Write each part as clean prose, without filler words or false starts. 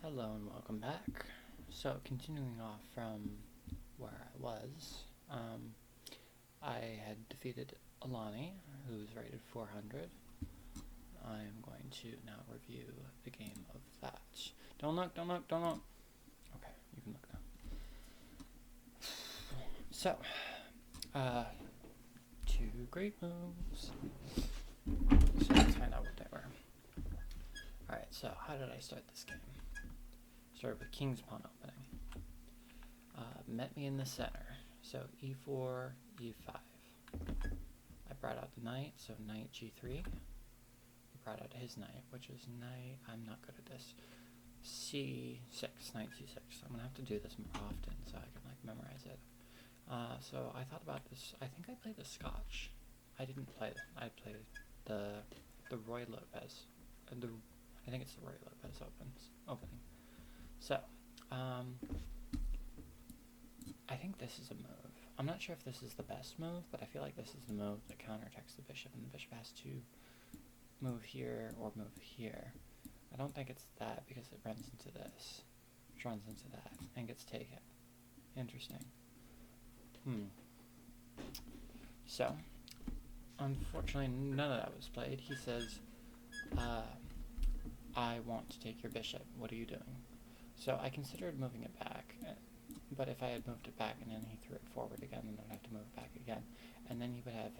Hello and welcome back. So, continuing off from where I was, I had defeated Elani, who's rated 400. I'm going to now review the game of that. Don't look, don't look, don't look. Okay, you can look now. So, two great moves. So let's find out what they were. Alright, so how did I start this game? Started with King's Pawn opening. Met me in the center. So e4, e5. I brought out the knight, so knight g3. He brought out his knight, which is knight, I'm not good at this, c6, knight c6. I'm going to have to do this more often so I can memorize it. So I thought about this. I think I played the Scotch. I didn't play it. I played the Roy Lopez. I think it's the Roy Lopez opening. So, I think this is a move. I'm not sure if this is the best move, but I feel like this is the move that counterattacks the bishop, and the bishop has to move here or move here. I don't think it's that because it runs into this, which runs into that, and gets taken. Interesting. So, unfortunately, none of that was played. He says, I want to take your bishop. What are you doing? So I considered moving it back, but if I had moved it back and then he threw it forward again, then I'd have to move it back again, and then he would have.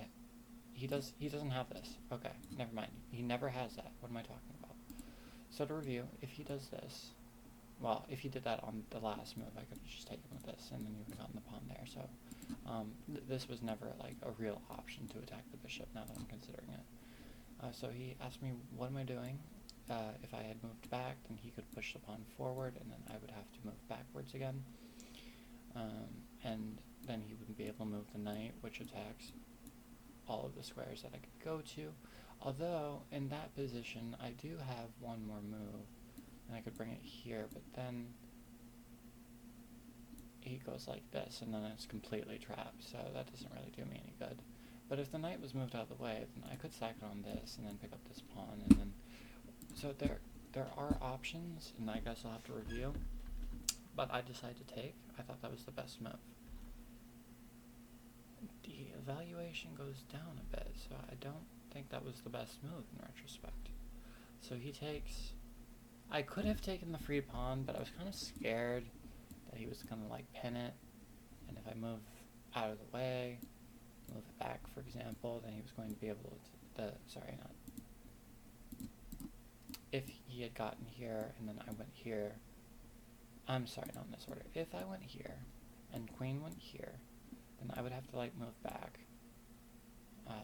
He doesn't have this. Okay, never mind. He never has that. What am I talking about? So to review, if he does this, well, if he did that on the last move, I could have just taken with this, and then you would have gotten the pawn there. So this was never like a real option to attack the bishop. Now that I'm considering it. So he asked me, what am I doing? If I had moved back, then he could push the pawn forward, and then I would have to move backwards again. And then he wouldn't be able to move the knight, which attacks all of the squares that I could go to. Although, in that position, I do have one more move, and I could bring it here, but then he goes like this, and then it's completely trapped, so that doesn't really do me any good. But if the knight was moved out of the way, then I could sack it on this, and then pick up this pawn, and then... So there are options, and I guess I'll have to review, but I decided to take. I thought that was the best move. The evaluation goes down a bit, so I don't think that was the best move in retrospect. So he takes... I could have taken the free pawn, but I was kind of scared that he was going to pin it, and if I move out of the way, move it back, for example, then he was going to be able to... If he had gotten here, and then I went here... I'm sorry, not in this order. If I went here, and queen went here, then I would have to, move back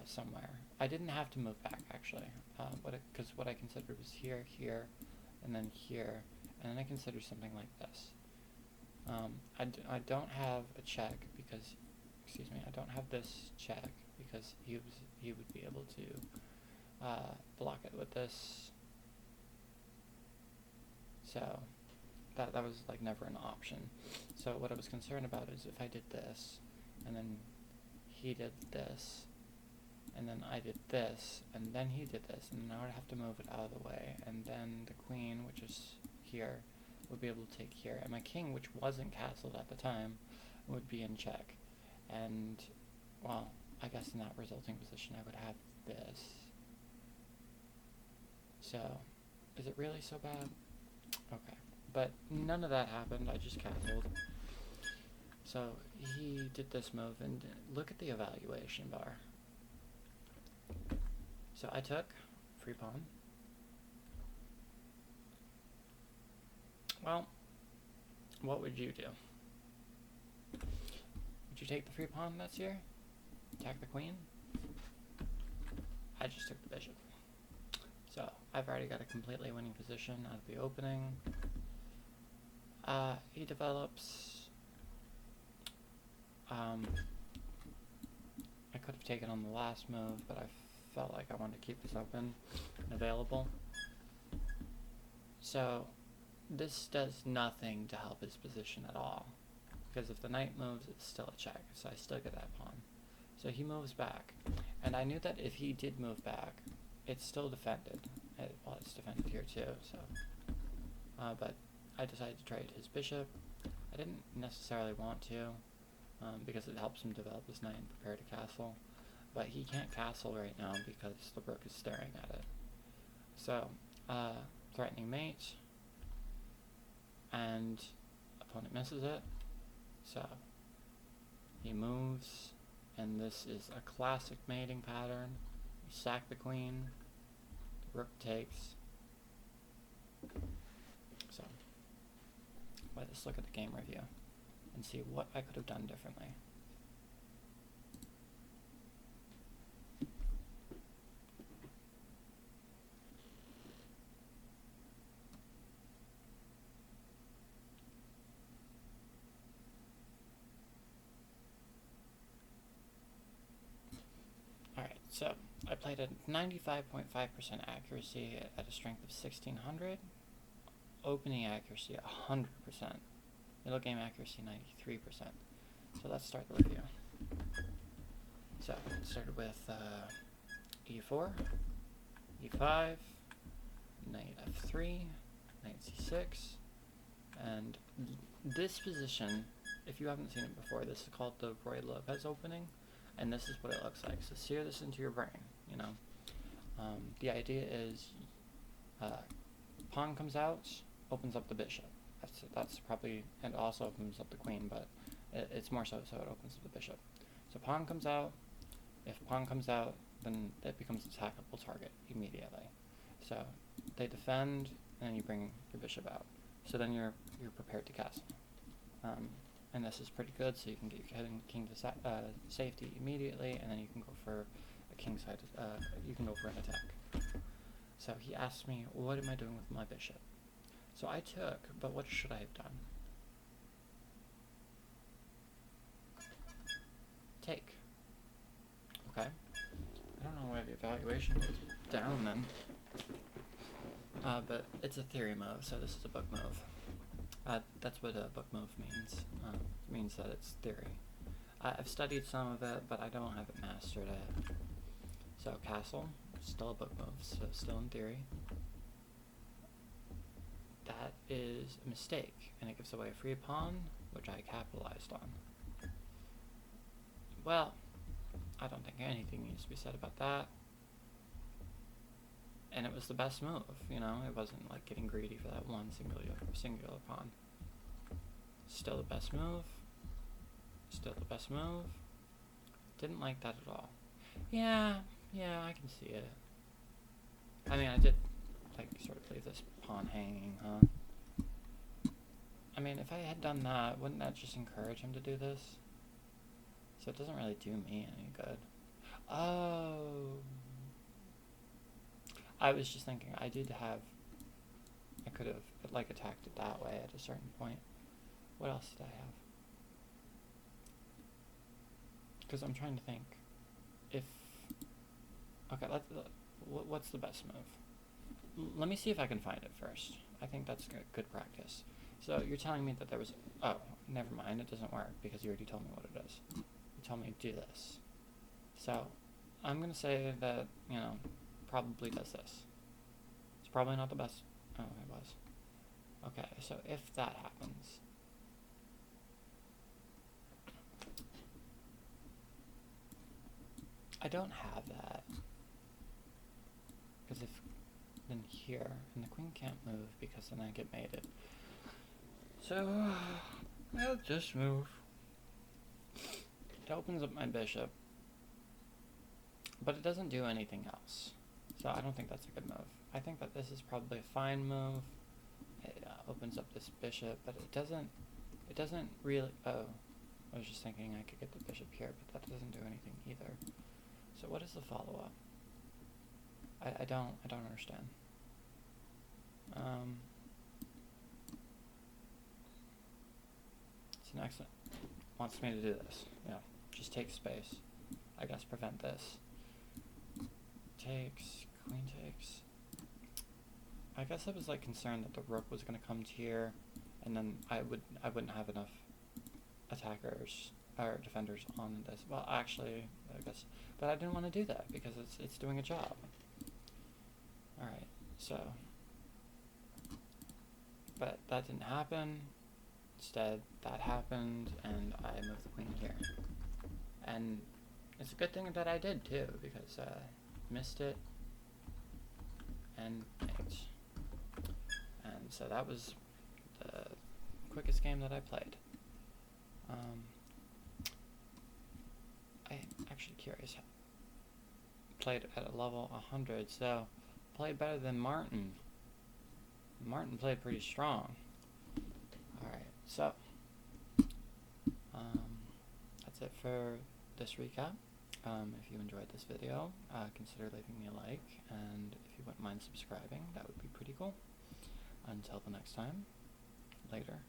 somewhere. I didn't have to move back, actually, because what I considered was here, here, and then here, and then I considered something like this. I don't have a check because... Excuse me, I don't have this check because he would be able to block it with this. So that was never an option. So what I was concerned about is if I did this, and then he did this, and then I did this, and then he did this, and then I would have to move it out of the way, and then the queen, which is here, would be able to take here, and my king, which wasn't castled at the time, would be in check. And, well, I guess in that resulting position I would have this. So, is it really so bad? Okay. But none of that happened, I just castled. So, he did this move, and look at the evaluation bar. So I took free pawn. Well, what would you do? Would you take the free pawn that's here? Attack the queen? I just took the bishop. So, I've already got a completely winning position out of the opening. He develops... I could have taken on the last move, but I felt like I wanted to keep this open and available. So, this does nothing to help his position at all. Because if the knight moves, it's still a check, so I still get that pawn. So he moves back, and I knew that if he did move back, it's still defended. Well, it's defended here too, so... but I decided to trade his bishop. I didn't necessarily want to, because it helps him develop his knight and prepare to castle. But he can't castle right now because the rook is staring at it. So, threatening mate, and opponent misses it. So, he moves, and this is a classic mating pattern. You sack the queen, the rook takes. So, let's look at the game review and see what I could have done differently. Alright, so I played at 95.5% accuracy at a strength of 1600, opening accuracy 100%, middle game accuracy 93%. So let's start the review. So it started with e4, e5, knight f3, knight c6, and this position, if you haven't seen it before, this is called the Roy Lopez opening, and this is what it looks like. So sear this into your brain, you know. The idea is pawn comes out, opens up the bishop. That's probably, and also opens up the queen, but it's more so it opens up the bishop. So pawn comes out. If pawn comes out, then it becomes an attackable target immediately. So they defend, and then you bring your bishop out. So then you're prepared to castle. And this is pretty good, so you can get your king to safety immediately, and then you can go for a kingside. You can go for an attack. So he asked me, what am I doing with my bishop? So I took, but what should I have done? Take. Okay. I don't know why the evaluation was down then. But it's a theory move, so this is a book move. That's what a book move means. It means that it's theory. I've studied some of it, but I don't have it mastered yet. So castle, still a book move, so still in theory. That is a mistake, and it gives away a free pawn, which I capitalized on. Well, I don't think anything needs to be said about that. And it was the best move, you know, it wasn't like getting greedy for that one singular pawn. Still the best move. Still the best move. Didn't like that at all. Yeah, I can see it. I mean, I did, like, sort of leave this pawn hanging, huh? I mean, if I had done that, wouldn't that just encourage him to do this? So it doesn't really do me any good. Oh. I was just thinking, I could have, like, attacked it that way at a certain point. What else did I have? Because I'm trying to think. Okay, what's the best move? Let me see if I can find it first. I think that's good practice. So you're telling me that there was, oh, never mind, it doesn't work because you already told me what it is. You told me to do this. So I'm going to say that, you know, probably does this. It's probably not the best. Oh, it was. Okay, so if that happens, I don't have that. Because if then here, and the queen can't move because then I get mated. So I'll just move. It opens up my bishop, but it doesn't do anything else. So I don't think that's a good move. I think that this is probably a fine move. It opens up this bishop, but it doesn't really, oh, I was just thinking I could get the bishop here, but that doesn't do anything either. So what is the follow-up? I don't understand. It's an excellent, wants me to do this. Yeah, just take space. I guess prevent this. Takes, queen takes. I guess I was like concerned that the rook was gonna come to here, and then I wouldn't have enough attackers or defenders on this. Well, actually, I guess, but I didn't want to do that because it's doing a job. All right, so but that didn't happen. Instead, that happened, and I moved the queen here. And it's a good thing that I did, too, because missed it, and H. And so that was the quickest game that I played. I'm actually curious. Played at a level 100, so played better than Martin. Martin played pretty strong. Alright, so that's it for this recap. If you enjoyed this video, consider leaving me a like, and if you wouldn't mind subscribing, that would be pretty cool. Until the next time, later.